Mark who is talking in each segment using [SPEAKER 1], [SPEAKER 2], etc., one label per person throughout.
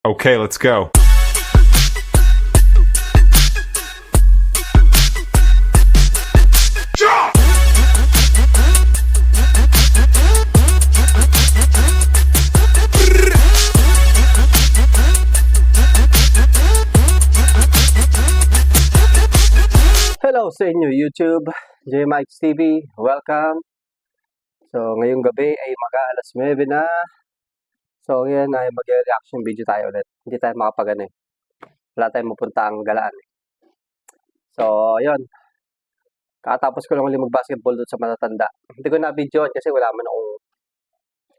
[SPEAKER 1] Okay, let's go.
[SPEAKER 2] Hello sa inyo YouTube, JMX TV, welcome. So ngayong gabi ay mag-aalas 9 na. So ngayon ay mag-reaction video tayo ulit. Hindi tayo makapag wala tayong mapuntang galaan. So ayun, katapos ko lang ulit mag-basketball doon sa matatanda. Hindi ko na video kasi wala man akong,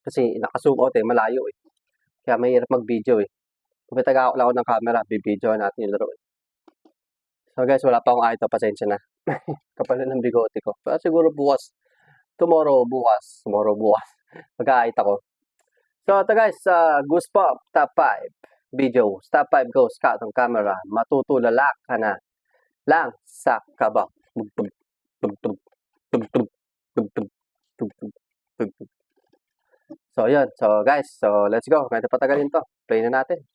[SPEAKER 2] kasi naka-zoom out malayo Kaya mahirap mag-video Pumitaga ako lang ako ng camera, bibidyo natin yung laro So guys, wala pa akong ito, pasensya na. Kapal ng bigote ko. Pero siguro tomorrow bukas, mag-aayit ako. So ito guys, Goosebump Top 5 video. Top 5 goes cut ang camera. Matutulala ka na lang sa kaba. So yun. So guys, so let's go. Ngayon patagalin to. Play na natin.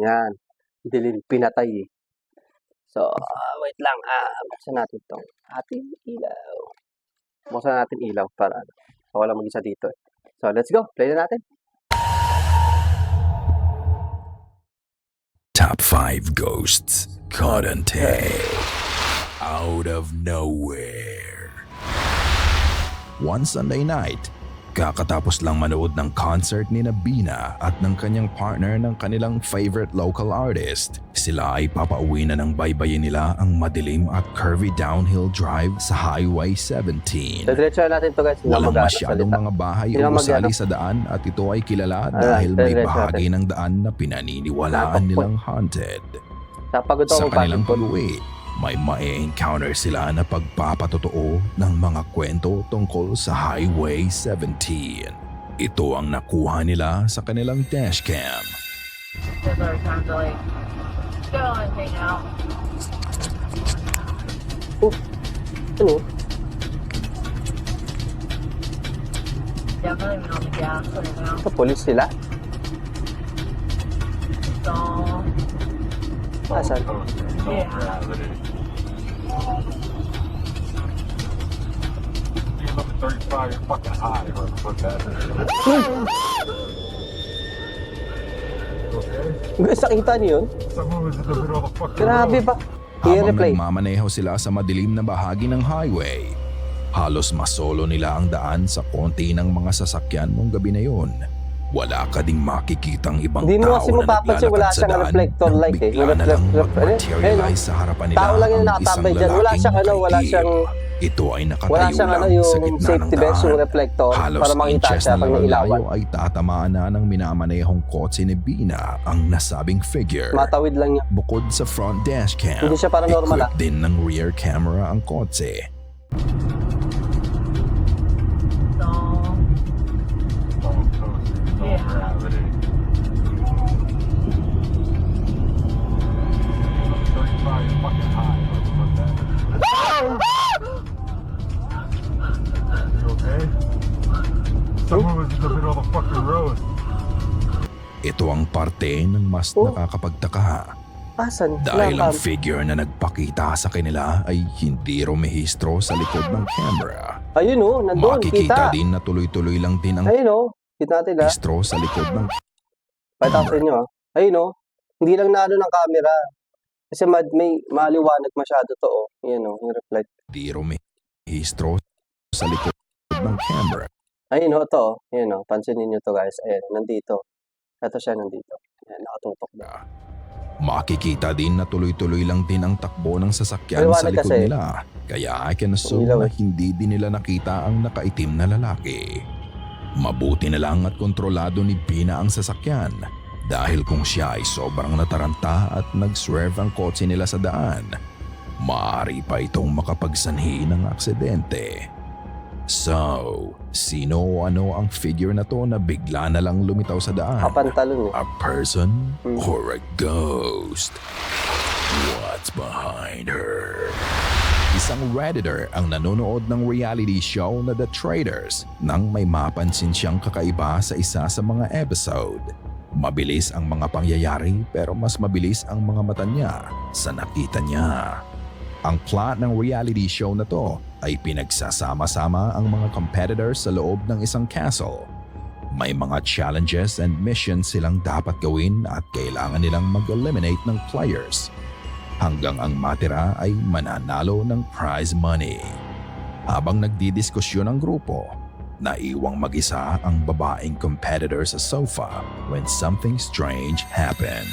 [SPEAKER 2] Yan. Dilim pinatay So, wait lang. Buksan natin itong ating ilaw. Buksan natin ilaw para wala mag-isa dito So, let's go. Play na natin.
[SPEAKER 3] Top 5 Ghosts Caught on Tape Out of Nowhere. One Sunday night, kakatapos lang manood ng concert ni Bina at ng kanyang partner ng kanilang favorite local artist. Sila ay papauwi na ng baybayin nila ang madilim at curvy downhill drive sa Highway 17.
[SPEAKER 2] Diretso natin to guys.
[SPEAKER 3] Walang masyadong mga bahay o gusali sa daan at ito ay kilala dahil may bahagi ng daan na pinaniniwalaan nilang haunted. Sa kanilang pag-uwi, may ma-encounter sila na pagpapatotoo ng mga kwento tungkol sa Highway 17. Ito ang nakuha nila sa kanilang dashcam.
[SPEAKER 4] Because our time to like go and hang out.
[SPEAKER 2] Ano?
[SPEAKER 4] Yeah, I'm not even on the gas right now.
[SPEAKER 2] Sa police sila?
[SPEAKER 4] So,
[SPEAKER 2] Asan?
[SPEAKER 4] yeah.
[SPEAKER 1] You're looking 35, you're fucking high.
[SPEAKER 2] Guys, nakita niyo yun?
[SPEAKER 1] Someone was in the middle of the fucking
[SPEAKER 2] Grabe ba?
[SPEAKER 3] Habang
[SPEAKER 2] I-replay.
[SPEAKER 3] nagmamaneho sila sa madilim na bahagi ng highway, halos masolo nila ang daan sa konti ng mga sasakyan nung gabi na yun. Wala ka ding makikitang ibang
[SPEAKER 2] Hindi mo
[SPEAKER 3] tao
[SPEAKER 2] kasi
[SPEAKER 3] na
[SPEAKER 2] mapapansin, wala
[SPEAKER 3] naglalakad sa
[SPEAKER 2] siyang
[SPEAKER 3] daan
[SPEAKER 2] reflector
[SPEAKER 3] nang
[SPEAKER 2] light
[SPEAKER 3] bigla na lang mag-materialize sa harapan nila
[SPEAKER 2] Tao lang yung
[SPEAKER 3] ang
[SPEAKER 2] nakatambay
[SPEAKER 3] isang
[SPEAKER 2] dyan. Wala
[SPEAKER 3] lalaking
[SPEAKER 2] siyang wala
[SPEAKER 3] nakaitim.
[SPEAKER 2] siyang
[SPEAKER 3] Ito ay
[SPEAKER 2] wala
[SPEAKER 3] nakatayo
[SPEAKER 2] siyang
[SPEAKER 3] lang
[SPEAKER 2] yung
[SPEAKER 3] sa gitna ng
[SPEAKER 2] safety vest, yung
[SPEAKER 3] daan.
[SPEAKER 2] reflector
[SPEAKER 3] Halos
[SPEAKER 2] para makita
[SPEAKER 3] inches
[SPEAKER 2] siya
[SPEAKER 3] na
[SPEAKER 2] pag
[SPEAKER 3] lang
[SPEAKER 2] nailawan.
[SPEAKER 3] layo ay tatamaan na ng minamanehong kotse ni Bina ang nasabing figure.
[SPEAKER 2] Matawid lang niya.
[SPEAKER 3] Bukod sa front dashcam,
[SPEAKER 2] Hindi siya paranormal,
[SPEAKER 3] equipped din ng rear camera ang kotse.
[SPEAKER 4] So, yeah.
[SPEAKER 1] 35, you're fucking high. You okay? Someone was in the middle of the fucking road.
[SPEAKER 3] Ito ang parte ng mas nakakapagtaka.
[SPEAKER 2] Asan?
[SPEAKER 3] Dahil
[SPEAKER 2] Wala
[SPEAKER 3] ang
[SPEAKER 2] pa.
[SPEAKER 3] figure na nagpakita sa kanila ay hindi rumehistro sa likod ng camera.
[SPEAKER 2] Ayun nandun,
[SPEAKER 3] Makikita
[SPEAKER 2] kita.
[SPEAKER 3] din na tuloy-tuloy lang din ang
[SPEAKER 2] Ayun kita natin
[SPEAKER 3] rehistro sa likod ng
[SPEAKER 2] Pakita ko sa inyo Ayun hindi lang naano ng camera. Kasi may maliwanag masyado to Yan yung reflect.
[SPEAKER 3] hindi rumehistro sa likod ng camera.
[SPEAKER 2] Ayun ito Yan pansinin niyo to guys. Ayan, nandito. Ito siya nandito. Ayan, nakatutok na.
[SPEAKER 3] Makikita din na tuloy-tuloy lang din ang takbo ng sasakyan
[SPEAKER 2] Maliwanag
[SPEAKER 3] sa likod
[SPEAKER 2] kasi.
[SPEAKER 3] nila. Kaya I can assume
[SPEAKER 2] Ilaw
[SPEAKER 3] na hindi din nila nakita ang nakaitim na lalaki. Mabuti na lang at kontrolado ni Bina ang sasakyan. Dahil kung siya ay sobrang nataranta at nag-swerve ang kotse nila sa daan, maaari pa itong makapagsanhi ng aksidente. So, sino o ano ang figure na to na bigla na lang lumitaw sa daan?
[SPEAKER 2] Kapantalon
[SPEAKER 3] A person or a ghost? What's behind her? Isang Redditor ang nanonood ng reality show na The Traitors nang may mapansin siyang kakaiba sa isa sa mga episode. Mabilis ang mga pangyayari pero mas mabilis ang mga mata niya sa nakita niya. Ang plot ng reality show na to ay pinagsasama-sama ang mga competitors sa loob ng isang castle. May mga challenges and missions silang dapat gawin at kailangan nilang mag-eliminate ng players. Hanggang ang matira ay mananalo ng prize money. Habang nagdidiskusyon ang grupo, naiwang mag-isa ang babaeng competitor sa sofa when something strange happened.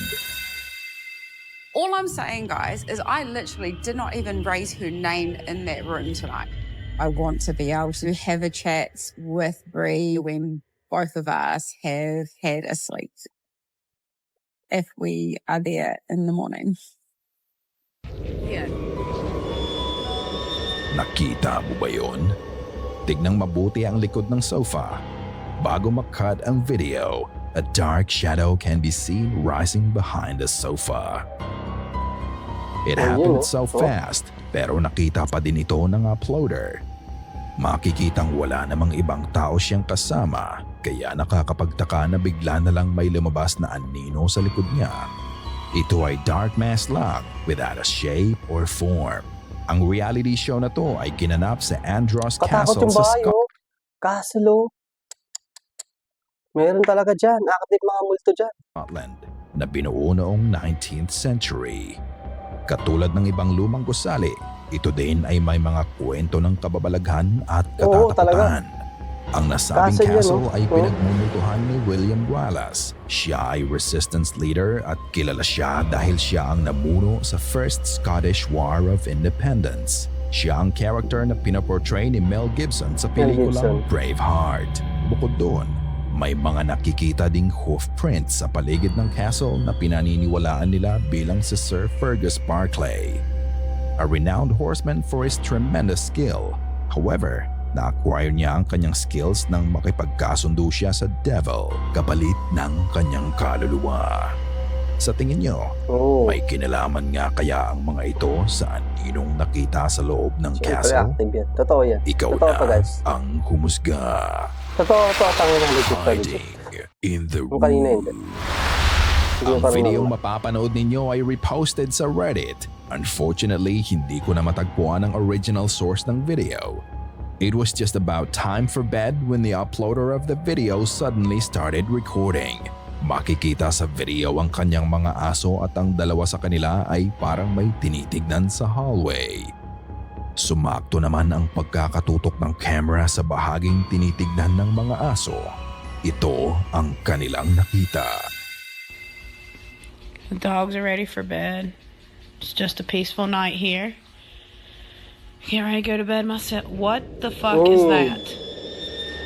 [SPEAKER 5] All I'm saying, guys, is I literally did not even raise her name in that room tonight. I want to be able to have a chat with Bree when both of us have had a sleep. If we are there in the morning. Yeah.
[SPEAKER 3] Nakita mo ba yun? Tignang mabuti ang likod ng sofa. Bago mag-cut ang video, a dark shadow can be seen rising behind the sofa. It happened so fast, pero nakita pa din ito ng uploader. Makikitang wala namang ibang tao siyang kasama, kaya nakakapagtaka na bigla na lang may lumabas na anino sa likod niya. Ito ay dark mask lang without a shape or form. Ang reality show na to ay ginanap sa Andros
[SPEAKER 2] Katakot
[SPEAKER 3] Castle
[SPEAKER 2] yung
[SPEAKER 3] sa
[SPEAKER 2] bahay, oh. Castle, oh. Meron talaga dyan. Nakakadip mga multo dyan.
[SPEAKER 3] Scotland na binuo noong 19th century. Katulad ng ibang lumang gusali, ito din ay may mga kwento ng kababalaghan at
[SPEAKER 2] Oo,
[SPEAKER 3] katatakutan. Ang nasabing
[SPEAKER 2] Castle yan,
[SPEAKER 3] castle
[SPEAKER 2] oh.
[SPEAKER 3] ay
[SPEAKER 2] Oo.
[SPEAKER 3] pinagmumutuhan ni William Wallace. Siya ay resistance leader at kilala siya dahil siya ang namuno sa First Scottish War of Independence. Siya ang character na pinaportray ni Mel Gibson sa pelikulang Braveheart. Bukod doon, may mga nakikita ding hoof prints sa paligid ng castle na pinaniniwalaan nila bilang si Sir Fergus Barclay, a renowned horseman for his tremendous skill. However, na-acquire niya ang kanyang skills nang makipagkasundo siya sa devil kapalit ng kanyang kaluluwa. Sa tingin niyo,
[SPEAKER 2] Oh.
[SPEAKER 3] may kinalaman nga kaya ang mga ito sa aninong nakita sa loob ng
[SPEAKER 2] Siyempre,
[SPEAKER 3] castle?
[SPEAKER 2] active yan. Totoo yan.
[SPEAKER 3] Ikaw
[SPEAKER 2] Totoo to,
[SPEAKER 3] na
[SPEAKER 2] guys.
[SPEAKER 3] ang humusga.
[SPEAKER 2] Totoo to. Tangin ng legit to.
[SPEAKER 3] Hiding in the
[SPEAKER 2] Yung kanina hindi.
[SPEAKER 3] room.
[SPEAKER 2] Hindi
[SPEAKER 3] Ang
[SPEAKER 2] ko
[SPEAKER 3] video
[SPEAKER 2] karunong-
[SPEAKER 3] mapapanood ninyo ay reposted sa Reddit. Unfortunately, hindi ko na matagpuan ang original source ng video. It was just about time for bed when the uploader of the video suddenly started recording. Makikita sa video ang kanyang mga aso at ang dalawa sa kanila ay parang may tinitignan sa hallway. Sumakto naman ang pagkakatutok ng camera sa bahaging tinitignan ng mga aso. Ito ang kanilang nakita.
[SPEAKER 6] The dogs are ready for bed. It's just a peaceful night here. Get ready to go to bed myself. What the fuck is that?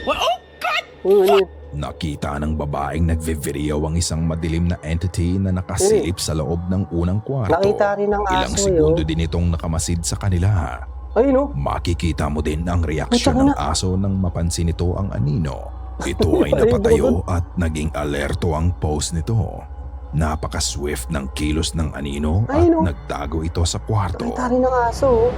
[SPEAKER 6] What? Oh, God!
[SPEAKER 2] Yun.
[SPEAKER 3] Nakita ng babaeng nagve-video ang isang madilim na entity na nakasilip sa loob ng unang kwarto.
[SPEAKER 2] Nakita rin ng
[SPEAKER 3] Ilang
[SPEAKER 2] aso,
[SPEAKER 3] segundo
[SPEAKER 2] yun.
[SPEAKER 3] din itong nakamasid sa kanila.
[SPEAKER 2] Ayun, oh.
[SPEAKER 3] Makikita mo din ang reaksyon
[SPEAKER 2] Puta
[SPEAKER 3] ng aso nang mapansin nito ang anino. Ito ay napatayo at naging alerto ang pose nito. Napaka-swift ng kilos ng anino at
[SPEAKER 2] Ayun, oh.
[SPEAKER 3] nagtago ito sa kwarto.
[SPEAKER 2] Nakita rin ng aso, oh.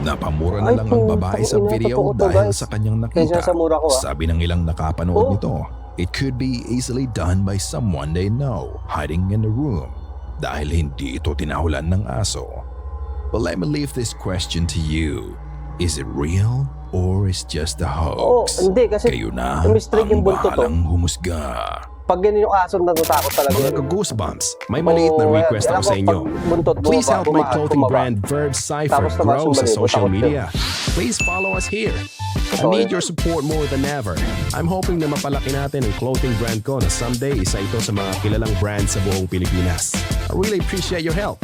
[SPEAKER 3] Napamura na
[SPEAKER 2] Ay,
[SPEAKER 3] lang ang babae sa
[SPEAKER 2] putang ina,
[SPEAKER 3] video
[SPEAKER 2] totoo to,
[SPEAKER 3] dahil
[SPEAKER 2] guys.
[SPEAKER 3] sa kanyang
[SPEAKER 2] Kaya
[SPEAKER 3] nakita.
[SPEAKER 2] sa mura ko, ah.
[SPEAKER 3] Sabi ng ilang nakapanood
[SPEAKER 2] Oh.
[SPEAKER 3] nito, it could be easily done by someone they know hiding in the room dahil hindi ito tinahulan ng aso. But let me leave this question to you. Is it real or is just a hoax?
[SPEAKER 2] Oh, hindi, kasi
[SPEAKER 3] Kayo na
[SPEAKER 2] mistake
[SPEAKER 3] ang
[SPEAKER 2] yung buntot, oh.
[SPEAKER 3] bahalang humusga.
[SPEAKER 2] Pag ganun yung aso, natatakot talaga.
[SPEAKER 3] Mga
[SPEAKER 2] yun.
[SPEAKER 3] ka-goosebumps, may maliit na
[SPEAKER 2] Oh,
[SPEAKER 3] request
[SPEAKER 2] alam
[SPEAKER 3] ako
[SPEAKER 2] ko,
[SPEAKER 3] sa inyo.
[SPEAKER 2] pag buntot,
[SPEAKER 3] Please
[SPEAKER 2] bumaba,
[SPEAKER 3] help my
[SPEAKER 2] bumaba,
[SPEAKER 3] clothing
[SPEAKER 2] bumaba.
[SPEAKER 3] brand Verb Cypher
[SPEAKER 2] Tapos naman
[SPEAKER 3] grow sa
[SPEAKER 2] sumali,
[SPEAKER 3] social
[SPEAKER 2] takot yun.
[SPEAKER 3] media. Please follow us here. I need your support more than ever. I'm hoping na mapalaki natin ang clothing brand ko na someday isa ito sa mga kilalang brand sa buong Pilipinas. I really appreciate your help.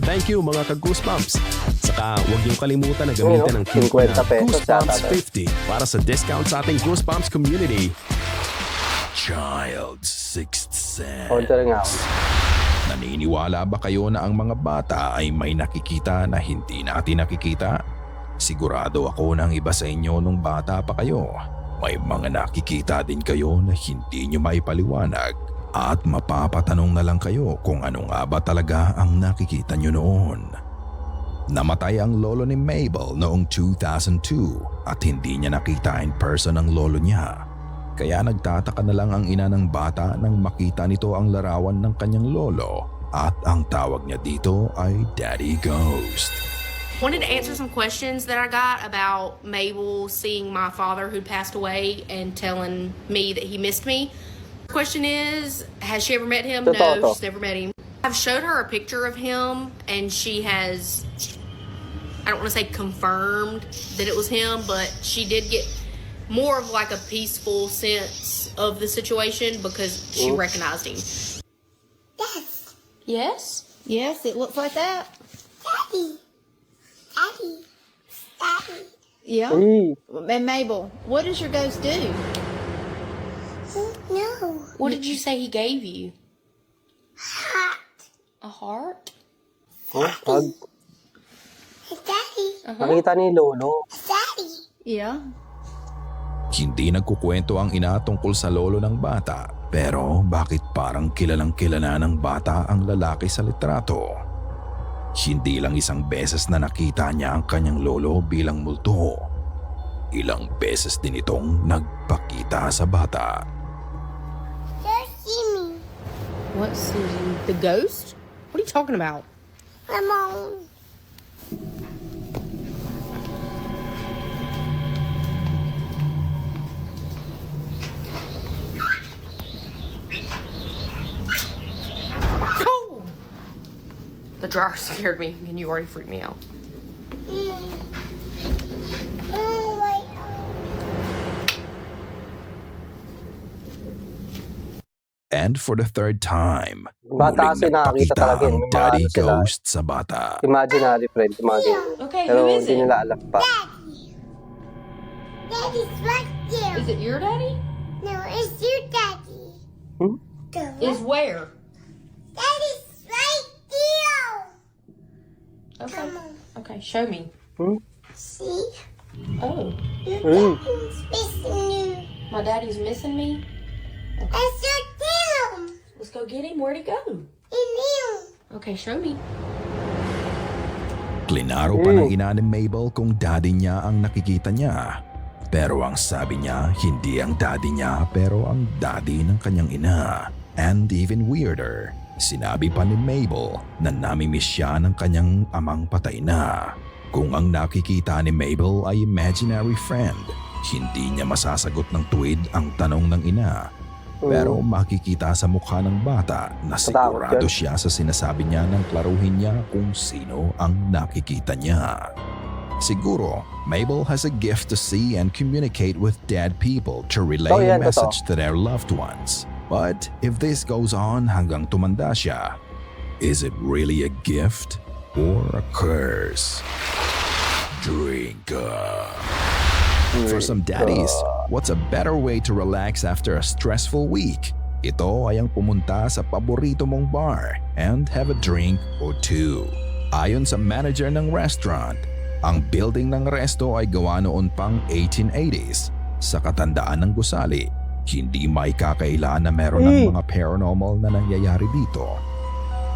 [SPEAKER 3] Thank you mga ka-goosebumps. Saka huwag niyong kalimutan na gamitin ang code
[SPEAKER 2] 50
[SPEAKER 3] na
[SPEAKER 2] pesos yata,
[SPEAKER 3] Goosebumps50 para sa discount sa ating Goosebumps community. Child's Sixth Sense.
[SPEAKER 2] Counter nga ako.
[SPEAKER 3] Naniniwala ba kayo na ang mga bata ay may nakikita na hindi natin nakikita? Sigurado ako na ang iba sa inyo nung bata pa kayo. May mga nakikita din kayo na hindi nyo maipaliwanag at mapapatanong na lang kayo kung ano nga ba talaga ang nakikita nyo noon. Namatay ang lolo ni Mabel noong 2002 at hindi niya nakita in person ang lolo niya. Kaya nagtataka na lang ang ina ng bata nang makita nito ang larawan ng kanyang lolo at ang tawag niya dito ay Daddy Ghost.
[SPEAKER 7] Wanted to answer some questions that I got about Mabel seeing my father who passed away and telling me that he missed me. Question is, has she ever met him?
[SPEAKER 2] Totoo to.
[SPEAKER 7] No, she's never met him. I've showed her a picture of him and she has, I don't want to say confirmed that it was him, but she did get more of like a peaceful sense of the situation because she recognized him. Yes?
[SPEAKER 8] Yes, it looks like that.
[SPEAKER 9] Daddy.
[SPEAKER 8] Yeah.
[SPEAKER 2] Uy,
[SPEAKER 8] And Mabel, what does your ghost do?
[SPEAKER 9] No.
[SPEAKER 7] What did you say he gave you?
[SPEAKER 9] Hot.
[SPEAKER 7] A heart?
[SPEAKER 2] pag
[SPEAKER 9] Daddy.
[SPEAKER 2] nakita ni lolo.
[SPEAKER 9] Daddy.
[SPEAKER 8] Yeah.
[SPEAKER 3] Hindi nagkukwento ang ina tungkol sa lolo ng bata, pero bakit parang kilalang kilala ng bata ang lalaki sa litrato? Hindi lang isang beses na nakita niya ang kanyang lolo bilang multo. Ilang beses din itong nagpakita sa bata.
[SPEAKER 9] Just see me.
[SPEAKER 7] What's the ghost? What are you talking about?
[SPEAKER 9] Ramon.
[SPEAKER 7] Oh! The dryer scared me and you already freaked me out.
[SPEAKER 9] Oh my.
[SPEAKER 3] And for the third time,
[SPEAKER 2] Bata kasi
[SPEAKER 3] muling
[SPEAKER 2] nakakita
[SPEAKER 3] nagpakita
[SPEAKER 2] talaga
[SPEAKER 3] ang
[SPEAKER 2] yun. May mga
[SPEAKER 3] Daddy
[SPEAKER 2] ano sila.
[SPEAKER 3] Ghost sa bata.
[SPEAKER 2] Imaginary friend, imagine.
[SPEAKER 7] Okay,
[SPEAKER 2] Pero
[SPEAKER 7] who is
[SPEAKER 2] hindi
[SPEAKER 7] it?
[SPEAKER 2] nila alam pa.
[SPEAKER 9] Daddy's right there.
[SPEAKER 7] Is it your daddy?
[SPEAKER 9] No, it's your daddy.
[SPEAKER 2] Hmm?
[SPEAKER 7] Is where?
[SPEAKER 9] Daddy's right there.
[SPEAKER 7] Okay.
[SPEAKER 9] Come on.
[SPEAKER 7] Okay, show me.
[SPEAKER 9] See?
[SPEAKER 7] Oh,
[SPEAKER 9] Your
[SPEAKER 2] Mm.
[SPEAKER 9] daddy's missing you.
[SPEAKER 7] my daddy's missing me?
[SPEAKER 9] That's your him.
[SPEAKER 7] Let's go get him. Where'd he go?
[SPEAKER 9] In him.
[SPEAKER 7] Okay, show me.
[SPEAKER 3] Klinaro pa ng ina ni Mabel kung daddy niya ang nakikita niya. Pero ang sabi niya, hindi ang daddy niya pero ang daddy ng kanyang ina. And even weirder, sinabi pa ni Mabel na namimiss siya ng kanyang amang patay na. Kung ang nakikita ni Mabel ay imaginary friend, hindi niya masasagot ng tuwid ang tanong ng ina. Pero makikita sa mukha ng bata na sigurado siya sa sinasabi niya nang klaruhin niya kung sino ang nakikita niya. Siguro, Mabel has a gift to see and communicate with dead people to relay a message to their loved ones. But if this goes on hanggang tumanda siya, is it really a gift or a curse? Drink up. For some daddies, what's a better way to relax after a stressful week? Ito ay ang pumunta sa paborito mong bar and have a drink or two. Ayon sa manager ng restaurant, ang building ng resto ay gawa noon pang 1880s. Sa katandaan ng gusali, hindi may kakaila na meron ng mga paranormal na nangyayari dito.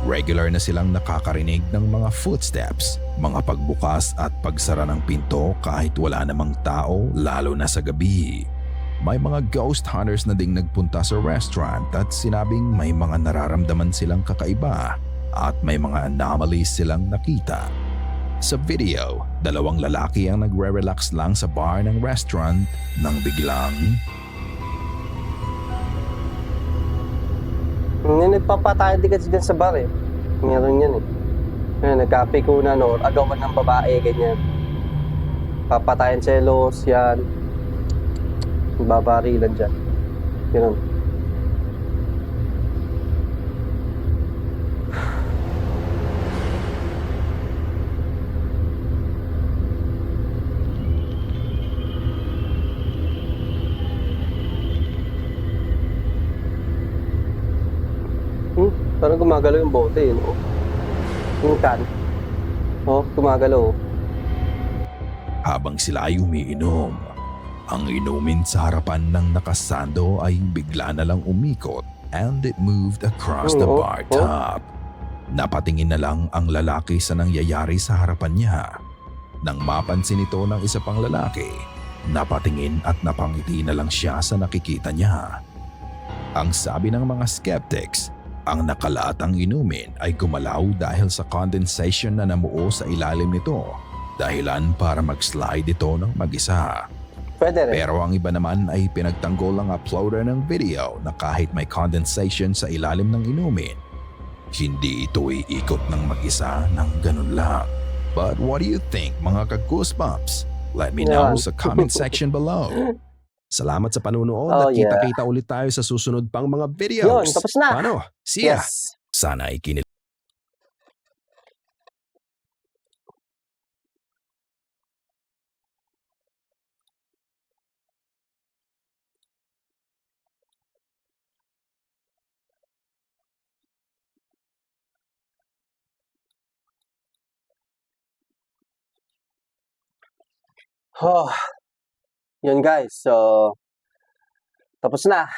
[SPEAKER 3] Regular na silang nakakarinig ng mga footsteps, mga pagbukas at pagsara ng pinto kahit wala namang tao lalo na sa gabi. May mga ghost hunters na ding nagpunta sa restaurant at sinabing may mga nararamdaman silang kakaiba at may mga anomalies silang nakita. Sa video, dalawang lalaki ang nagre-relax lang sa bar ng restaurant nang biglang
[SPEAKER 2] Nagpapatayan din kasi dyan sa bar eh. Meron yan eh. Nagkapikunan o agawan ng babae, ganyan. Papatayan selos, yan. Babarilan dyan. Ganun. Parang gumagalaw yung bote yun. Oh. Yung can. Oh, gumagalaw.
[SPEAKER 3] habang sila ay umiinom. Ang inumin sa harapan ng nakasando ay bigla na lang umikot and it moved across the bar top. Napatingin na lang ang lalaki sa nangyayari sa harapan niya. Nang mapansin ito ng isa pang lalaki, napatingin at napangiti na lang siya sa nakikita niya. Ang sabi ng mga skeptics, ang nakalaatang inumin ay gumalaw dahil sa condensation na namuo sa ilalim nito, dahilan para mag-slide ito ng mag-isa.
[SPEAKER 2] Pwede rin.
[SPEAKER 3] Pero ang iba naman ay pinagtanggol ang uploader ng video na kahit may condensation sa ilalim ng inumin, hindi ito iikot ng mag-isa ng ganun lang. But what do you think mga ka-goosebumps? Let me know
[SPEAKER 2] Yan.
[SPEAKER 3] sa comment section below. Salamat sa panunood
[SPEAKER 2] Oh,
[SPEAKER 3] at kita-kita ulit tayo sa susunod pang mga videos.
[SPEAKER 2] Yun, tapos na.
[SPEAKER 3] Paano? See ya!
[SPEAKER 2] Yes.
[SPEAKER 3] Sana ay kinil...
[SPEAKER 2] Oh, yun guys. So, tapos na.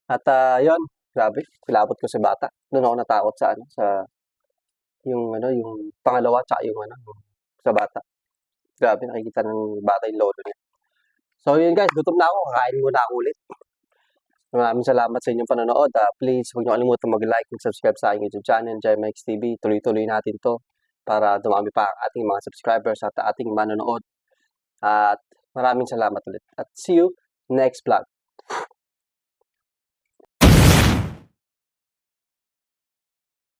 [SPEAKER 2] At yun, grabe, kilabot ko si bata. Doon ako natakot sa yung pangalawa tsaka yung sa bata. Grabe, nakikita ng bata yung lolo niya. So yun guys, gutom na ako. Kakain muna ako ulit. Maraming salamat sa inyong panonood. Please, huwag niyo kalimutan mag-like and subscribe sa aking YouTube channel, JMX TV. Tuloy-tuloy natin to para dumami pa ang ating mga subscribers at ating manonood. At maraming salamat ulit. At see you next vlog.